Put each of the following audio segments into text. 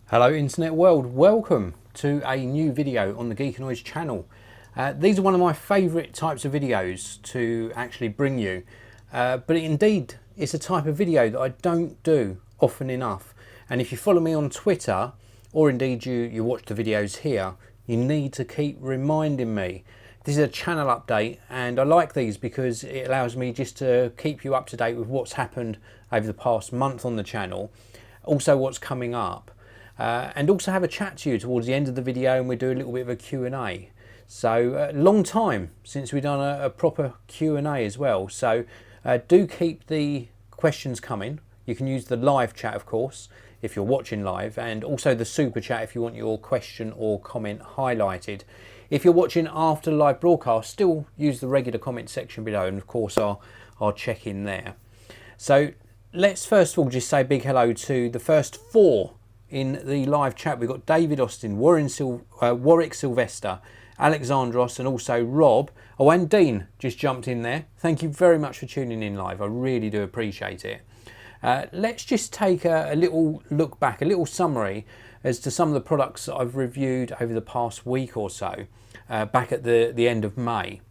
Hello internet world, welcome to a new video on the Geekanoids channel. These are one of my favourite types of videos to actually bring you, but indeed it's a type of video that I don't do often enough, and if you follow me on Twitter or indeed you watch the videos here, you need to keep reminding me. This is a channel update and I like these because it allows me just to keep you up to date with what's happened over the past month on the channel, also what's coming up. And also have a chat to you towards the end of the video, and we do a little bit of a Q&A. So long time since we've done a proper Q&A as well, so do keep the questions coming. You can use the live chat of course if you're watching live, and also the super chat if you want your question or comment highlighted. If you're watching after the live broadcast, still use the regular comment section below, and of course I'll check in there. So let's first of all just say a big hello to the first 4 in the live chat. We've got David Austin, Warwick Sylvester, Alexandros, and also Rob. Oh, and Dean just jumped in there. Thank you very much for tuning in live. I really do appreciate it. Let's just take a little look back, a little summary as to some of the products that I've reviewed over the past week or so, back at the end of May.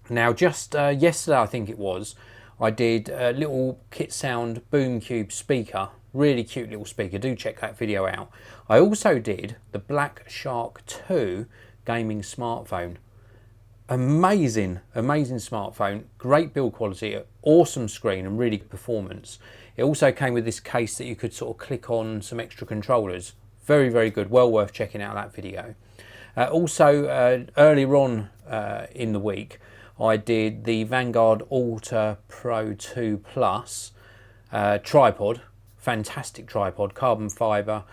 Now, just yesterday, I think it was, I did a little Kit Sound Boom Cube speaker. Really cute little speaker, do check that video out. I also did the Black Shark 2 gaming smartphone. Amazing smartphone, great build quality, awesome screen and really good performance. It also came with this case that you could sort of click on some extra controllers. Very good, well worth checking out that video. Also earlier on in the week, I did the Vanguard Ultra Pro 2 Plus tripod. Fantastic tripod, carbon fibre,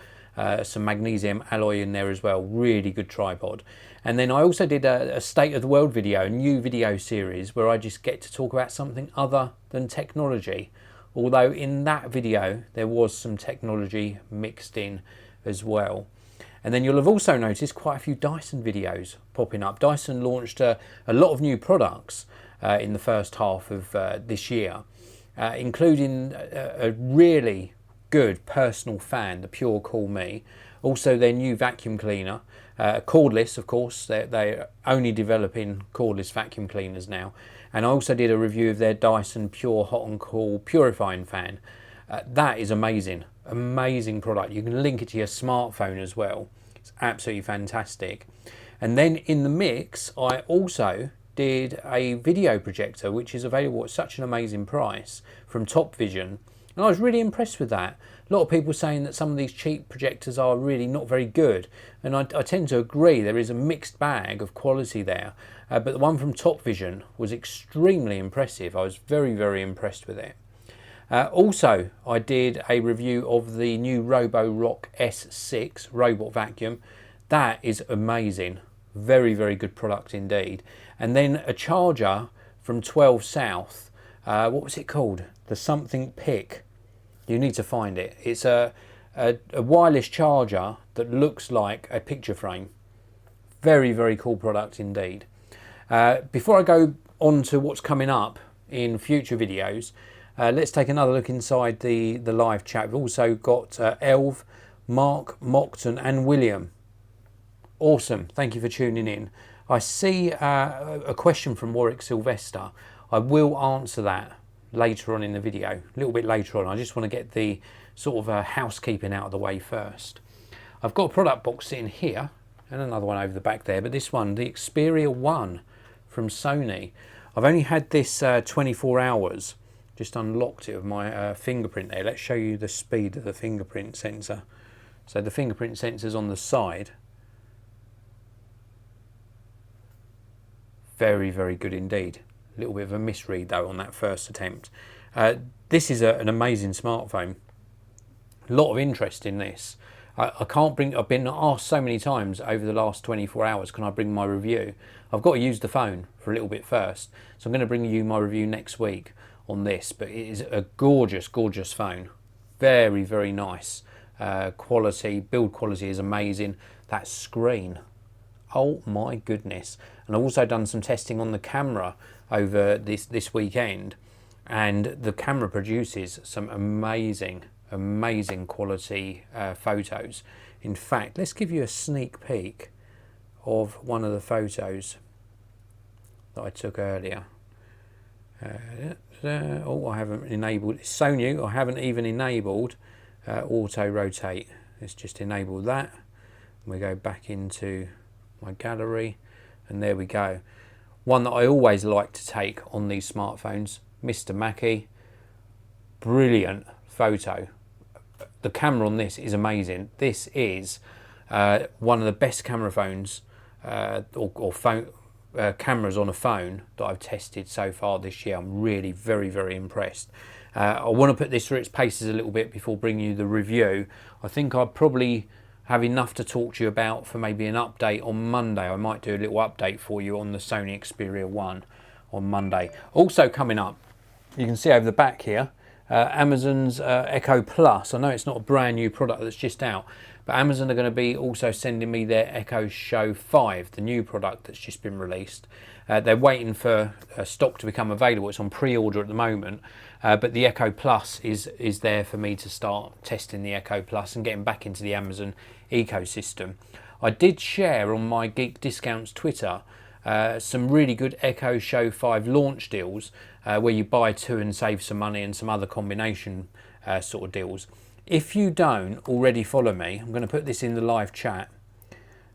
some magnesium alloy in there as well, really good tripod. And then I also did a state of the world video, a new video series where I just get to talk about something other than technology, although in that video there was some technology mixed in as well. And then you'll have also noticed quite a few Dyson videos popping up. Dyson launched a lot of new products in the first half of this year, including a really good personal fan, the Pure Cool Me. Also their new vacuum cleaner, cordless of course, they're only developing cordless vacuum cleaners now. And I also did a review of their Dyson Pure Hot and Cool purifying fan. That is amazing product. You can link it to your smartphone as well. It's absolutely fantastic. And then in the mix I also did a video projector which is available at such an amazing price from Top Vision. And I was really impressed with that. A lot of people saying that some of these cheap projectors are really not very good. And I tend to agree, there is a mixed bag of quality there. But the one from Top Vision was extremely impressive. I was very impressed with it. Also, I did a review of the new Roborock S6 robot vacuum. That is amazing. Very good product indeed. And then a charger from 12 South. What was it called? The something pick. You need to find it. It's a wireless charger that looks like a picture frame. Very cool product indeed. Before I go on to what's coming up in future videos, let's take another look inside the live chat. We've also got Elv, Mark, Mockton and William. Awesome, thank you for tuning in. I see a question from Warwick Sylvester. I will answer that later on in the video, a little bit later on. I just want to get the sort of housekeeping out of the way first. I've got a product box sitting here and another one over the back there, but this one, the Xperia 1 from Sony. I've only had this 24 hours, just unlocked it with my fingerprint there. Let's show you the speed of the fingerprint sensor. So the fingerprint sensor's on the side. Very good indeed. A little bit of a misread though on that first attempt. This is an amazing smartphone. A lot of interest in this. I've been asked so many times over the last 24 hours, can I bring my review? I've got to use the phone for a little bit first. So I'm going to bring you my review next week on this, but it is a gorgeous phone. Very nice. Quality, build quality is amazing. That screen, oh my goodness. And I've also done some testing on the camera over this weekend, and the camera produces some amazing amazing quality photos. In fact, let's give you a sneak peek of one of the photos that I took earlier. Oh, I haven't enabled, it's so new, I haven't even enabled auto rotate. Let's just enable that. We go back into my gallery, and there we go. One that I always like to take on these smartphones, Mr. Mackie. Brilliant photo. The camera on this is amazing. This is one of the best camera phones or phone cameras on a phone that I've tested so far this year. I'm really very impressed. I want to put this through its paces a little bit before bringing you the review. I think I'd probably have enough to talk to you about for maybe an update on Monday. I might do a little update for you on the Sony Xperia 1 on Monday. Also coming up, you can see over the back here, Amazon's Echo Plus. I know it's not a brand new product that's just out, but Amazon are going to be also sending me their Echo Show 5, the new product that's just been released. They're waiting for stock to become available. It's on pre-order at the moment, but the Echo Plus is there for me to start testing the Echo Plus and getting back into the Amazon ecosystem. I did share on my Geek Discounts Twitter some really good Echo Show 5 launch deals where you buy two and save some money, and some other combination sort of deals. If you don't already follow me, I'm going to put this in the live chat.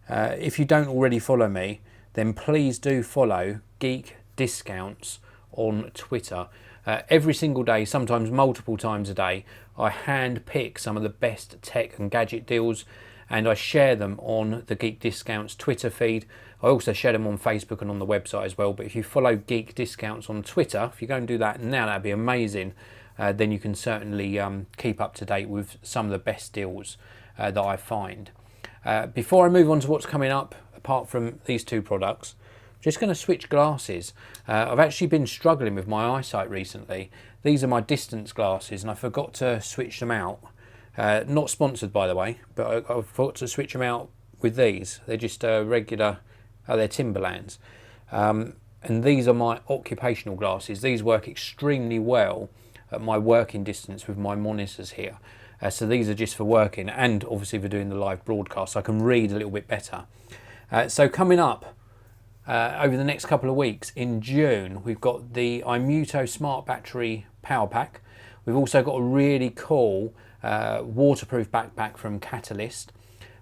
If you don't already follow me, then please do follow Geek Discounts on Twitter. Every single day, sometimes multiple times a day, I hand pick some of the best tech and gadget deals, and I share them on the Geek Discounts Twitter feed. I also share them on Facebook and on the website as well. But if you follow Geek Discounts on Twitter, if you go and do that now, that'd be amazing. Then you can certainly keep up to date with some of the best deals that I find. Before I move on to what's coming up, apart from these two products, I'm just going to switch glasses. I've actually been struggling with my eyesight recently. These are my distance glasses, and I forgot to switch them out. Not sponsored, by the way, but I forgot to switch them out with these. They're just regular, they're Timberlands. And these are my occupational glasses. These work extremely well at my working distance with my monitors here. So these are just for working, and obviously for doing the live broadcast, so I can read a little bit better. So coming up over the next couple of weeks in June, we've got the Imuto Smart Battery Power Pack. We've also got a really cool waterproof backpack from Catalyst.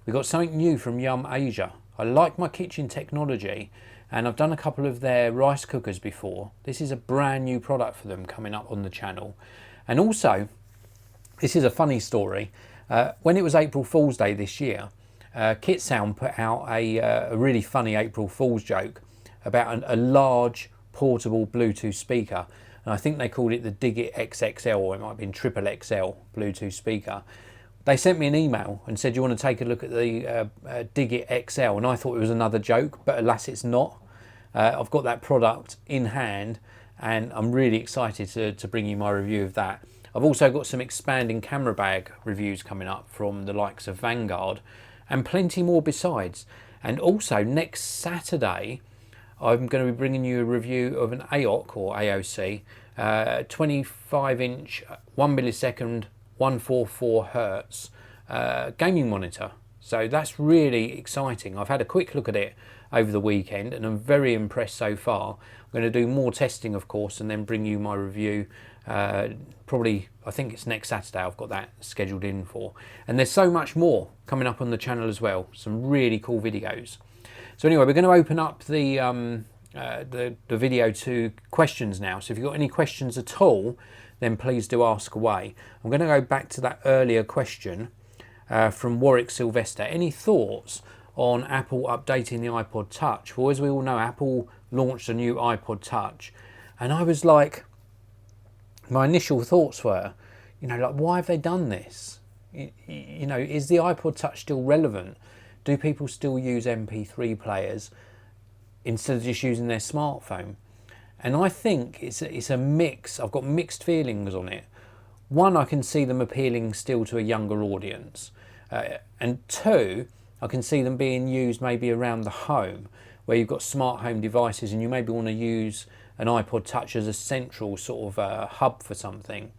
We've got something new from Yum Asia. I like my kitchen technology, and I've done a couple of their rice cookers before. This is a brand new product for them coming up on the channel. And also, this is a funny story. When it was April Fool's Day this year, KitSound put out a really funny April Fool's joke about a large portable Bluetooth speaker. And I think they called it the Digit XXL, or it might have been Triple XL Bluetooth speaker. They sent me an email and said, you want to take a look at the Digit XL? And I thought it was another joke, but alas, it's not. I've got that product in hand, and I'm really excited to bring you my review of that. I've also got some expanding camera bag reviews coming up from the likes of Vanguard, and plenty more besides. And also next Saturday, I'm going to be bringing you a review of an AOC, or AOC, 25-inch, 1 millisecond, 144 hertz gaming monitor. So that's really exciting. I've had a quick look at it over the weekend, and I'm very impressed so far. I'm going to do more testing, of course, and then bring you my review. Probably, I think it's next Saturday I've got that scheduled in for. And there's so much more coming up on the channel as well. Some really cool videos. So anyway, we're going to open up the video to questions now. So if you've got any questions at all, then please do ask away. I'm going to go back to that earlier question from Warwick Sylvester. Any thoughts on Apple updating the iPod Touch? Well, as we all know, Apple launched a new iPod Touch, and I was like, my initial thoughts were, like, why have they done this? Is the iPod Touch still relevant? Do people still use MP3 players instead of just using their smartphone? And I think it's a mix. I've got mixed feelings on it. One, I can see them appealing still to a younger audience. And two, I can see them being used maybe around the home, where you've got smart home devices and you maybe want to use an iPod Touch as a central sort of hub for something.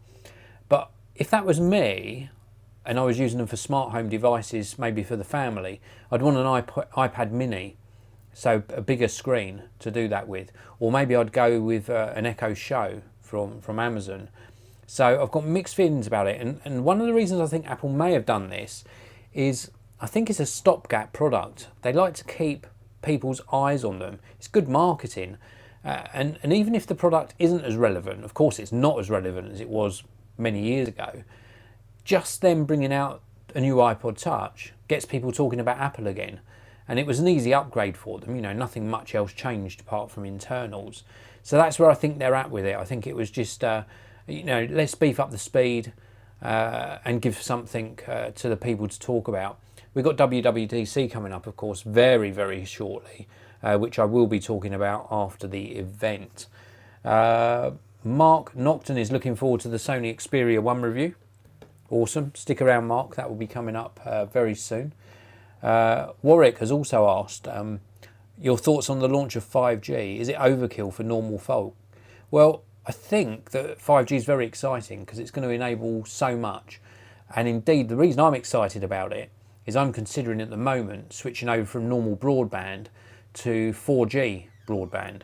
But if that was me and I was using them for smart home devices, maybe for the family, I'd want an iPad mini, so a bigger screen to do that with. Or maybe I'd go with an Echo Show from Amazon. So I've got mixed feelings about it. And one of the reasons I think Apple may have done this is I think it's a stopgap product. They like to keep people's eyes on them. It's good marketing. And even if the product isn't as relevant, of course it's not as relevant as it was many years ago, just them bringing out a new iPod Touch gets people talking about Apple again. And it was an easy upgrade for them, you know, nothing much else changed apart from internals. So that's where I think they're at with it. I think it was just, you know, let's beef up the speed and give something to the people to talk about. We've got WWDC coming up, of course, very, very shortly, which I will be talking about after the event. Mark Nocton is looking forward to the Sony Xperia 1 review. Awesome. Stick around, Mark. That will be coming up very soon. Warwick has also asked your thoughts on the launch of 5G. Is it overkill for normal folk? Well, I think that 5G is very exciting because it's going to enable so much. And indeed, the reason I'm excited about it is I'm considering at the moment switching over from normal broadband to 4G broadband.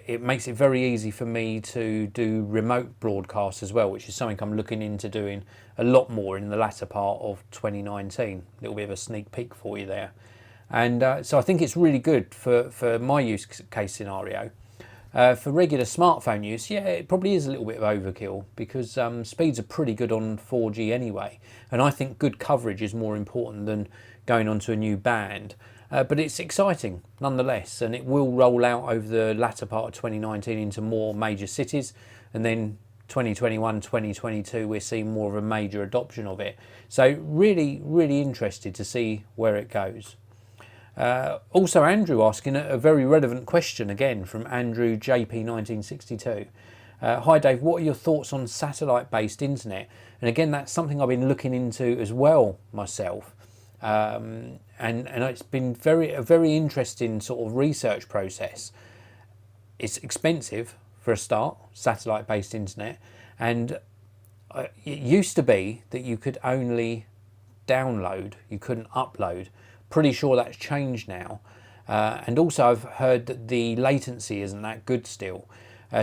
It makes it very easy for me to do remote broadcasts as well, which is something I'm looking into doing a lot more in the latter part of 2019. A little bit of a sneak peek for you there. And so I think it's really good for my use case scenario. For regular smartphone use, yeah, it probably is a little bit of overkill because speeds are pretty good on 4G anyway. And I think good coverage is more important than going onto a new band. But it's exciting nonetheless, and it will roll out over the latter part of 2019 into more major cities, and then 2021, 2022 we're seeing more of a major adoption of it. So really, really interested to see where it goes. Also Andrew asking a very relevant question again from Andrew JP1962. Hi Dave, what are your thoughts on satellite-based internet? And again, that's something I've been looking into as well myself. And it's been a very interesting sort of research process. It's expensive for a start, satellite-based internet, and it used to be that you could only download, you couldn't upload. Pretty sure that's changed now. And also I've heard that the latency isn't that good still.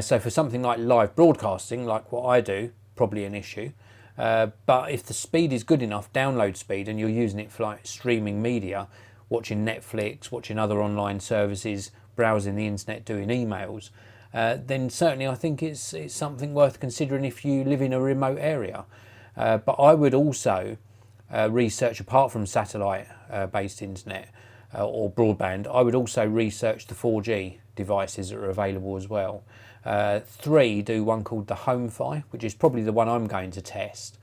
So for something like live broadcasting, like what I do, probably an issue. But if the speed is good enough, download speed, and you're using it for like streaming media, watching Netflix, watching other online services, browsing the internet, doing emails, then certainly I think it's something worth considering if you live in a remote area. But I would also research, apart from satellite-based internet or broadband, I would also research the 4G devices that are available as well. 3 do one called the HomeFi, which is probably the one I'm going to test,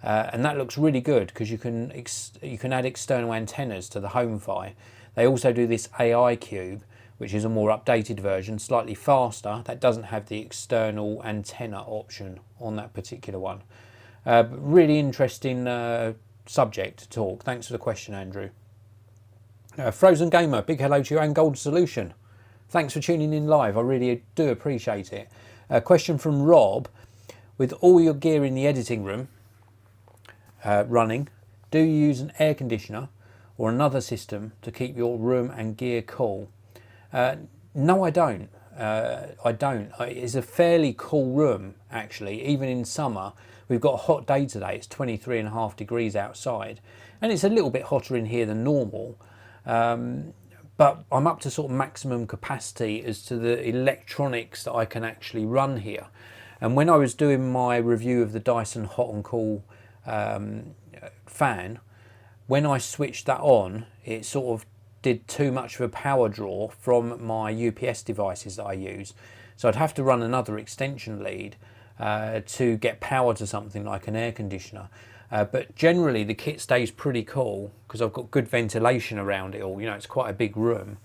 and that looks really good because you can add external antennas to the HomeFi. They also do this AI Cube, which is a more updated version, slightly faster. That doesn't have the external antenna option on that particular one. But really interesting subject to talk. Thanks for the question, Andrew. Frozen Gamer, big hello to you, and Gold Solution. Thanks for tuning in live. I really do appreciate it. A question from Rob. With all your gear in the editing room running, do you use an air conditioner or another system to keep your room and gear cool? No, I don't. It's a fairly cool room, actually. Even in summer, we've got a hot day today. It's 23.5 degrees outside. And it's a little bit hotter in here than normal. But I'm up to sort of maximum capacity as to the electronics that I can actually run here. And when I was doing my review of the Dyson Hot and Cool fan, when I switched that on, it sort of did too much of a power draw from my UPS devices that I use. So I'd have to run another extension lead to get power to something like an air conditioner. But generally the kit stays pretty cool because I've got good ventilation around it all. You know, it's quite a big room.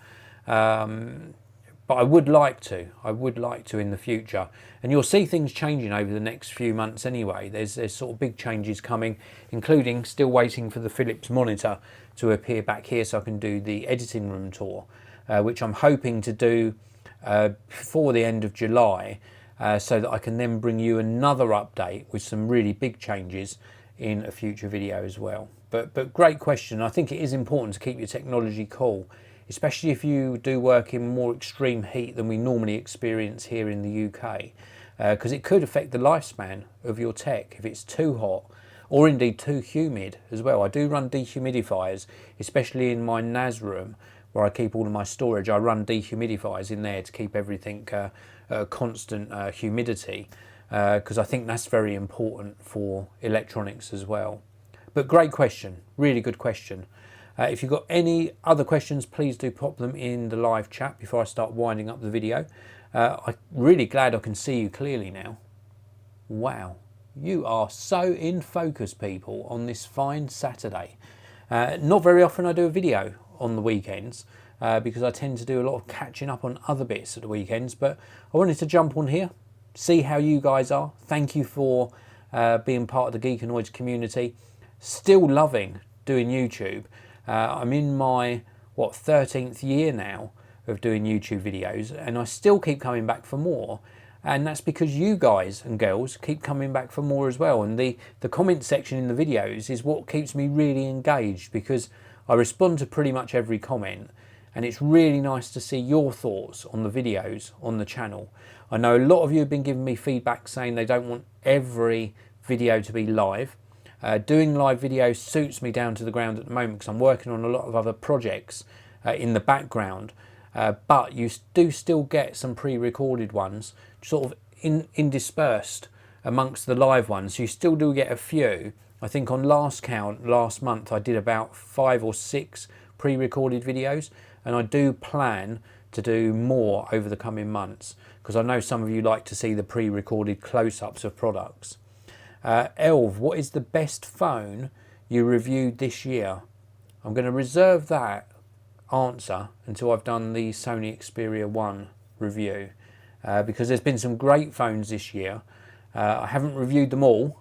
But I would like to in the future. And you'll see things changing over the next few months anyway. There's sort of big changes coming, including still waiting for the Philips monitor to appear back here so I can do the editing room tour, which I'm hoping to do before the end of July. so that I can then bring you another update with some really big changes in a future video as well. But great question. I think it is important to keep your technology cool, especially if you do work in more extreme heat than we normally experience here in the UK, because it could affect the lifespan of your tech if it's too hot or indeed too humid as well. I do run dehumidifiers, especially in my NAS room where I keep all of my storage. I run dehumidifiers in there to keep everything constant humidity, because I think that's very important for electronics as well. But great question, really good question. If you've got any other questions, please do pop them in the live chat before I start winding up the video. I'm really glad I can see you clearly now. Wow, you are so in focus, people, on this fine Saturday. Not very often I do a video on the weekends, because I tend to do a lot of catching up on other bits at the weekends, but I wanted to jump on here, see how you guys are. Thank you for being part of the Geekanoids community. Still loving doing YouTube. I'm in my 13th year now of doing YouTube videos, and I still keep coming back for more, and that's because you guys and girls keep coming back for more as well. And the comment section in the videos is what keeps me really engaged, because I respond to pretty much every comment, and it's really nice to see your thoughts on the videos on the channel. I know a lot of you have been giving me feedback saying they don't want every video to be live. Doing live videos suits me down to the ground at the moment because I'm working on a lot of other projects in the background, but you do still get some pre-recorded ones sort of interspersed amongst the live ones. You still do get a few. I think on last count, last month, I did about 5 or 6 pre-recorded videos, and I do plan to do more over the coming months because I know some of you like to see the pre-recorded close-ups of products. Elv, what is the best phone you reviewed this year? I'm going to reserve that answer until I've done the Sony Xperia 1 review, because there's been some great phones this year. I haven't reviewed them all,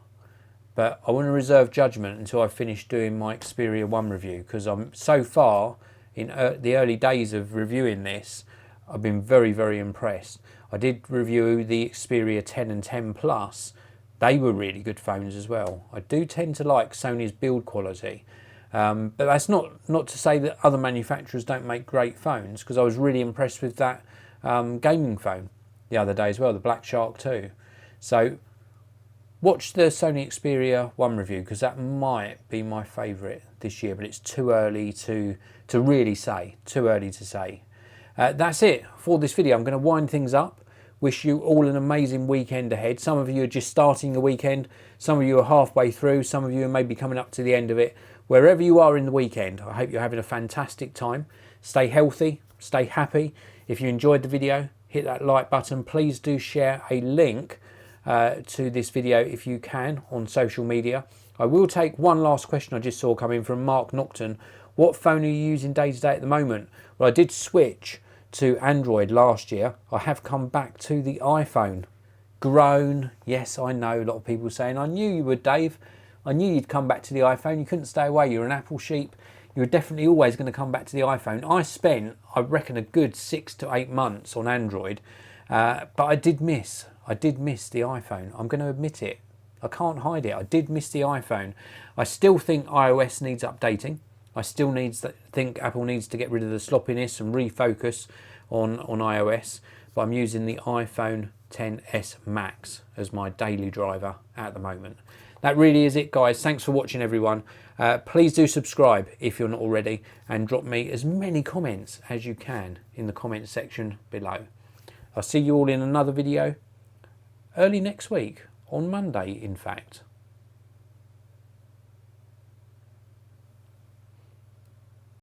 but I want to reserve judgment until I finish doing my Xperia 1 review, because I'm so far in the early days of reviewing this, I've been very, very impressed. I did review the Xperia 10 and 10 Plus. They were really good phones as well. I do tend to like Sony's build quality, but that's not to say that other manufacturers don't make great phones, because I was really impressed with that gaming phone the other day as well, the Black Shark 2. So watch the Sony Xperia 1 review, because that might be my favourite this year, but it's too early to really say, too early to say. That's it for this video. I'm going to wind things up. Wish you all an amazing weekend ahead. Some of you are just starting the weekend, some of you are halfway through, some of you are maybe coming up to the end of it. Wherever you are in the weekend, I hope you're having a fantastic time. Stay healthy, stay happy. If you enjoyed the video, hit that like button. Please do share a link to this video if you can on social media. I will take one last question I just saw come in from Mark Nocton. What phone are you using day to day at the moment? Well, I did switch to Android last year. I have come back to the iPhone. Grown, yes, I know a lot of people saying, I knew you would, Dave. I knew you'd come back to the iPhone. You couldn't stay away. You're an Apple sheep. You were definitely always going to come back to the iPhone. I spent, I reckon, a good 6 to 8 months on Android, but I did miss the iPhone. I'm going to admit it. I can't hide it. I did miss the iPhone. I still think iOS needs updating. I still think Apple needs to get rid of the sloppiness and refocus on iOS, but I'm using the iPhone XS Max as my daily driver at the moment. That really is it, guys. Thanks for watching, everyone. Please do subscribe if you're not already, and drop me as many comments as you can in the comment section below. I'll see you all in another video early next week, on Monday in fact.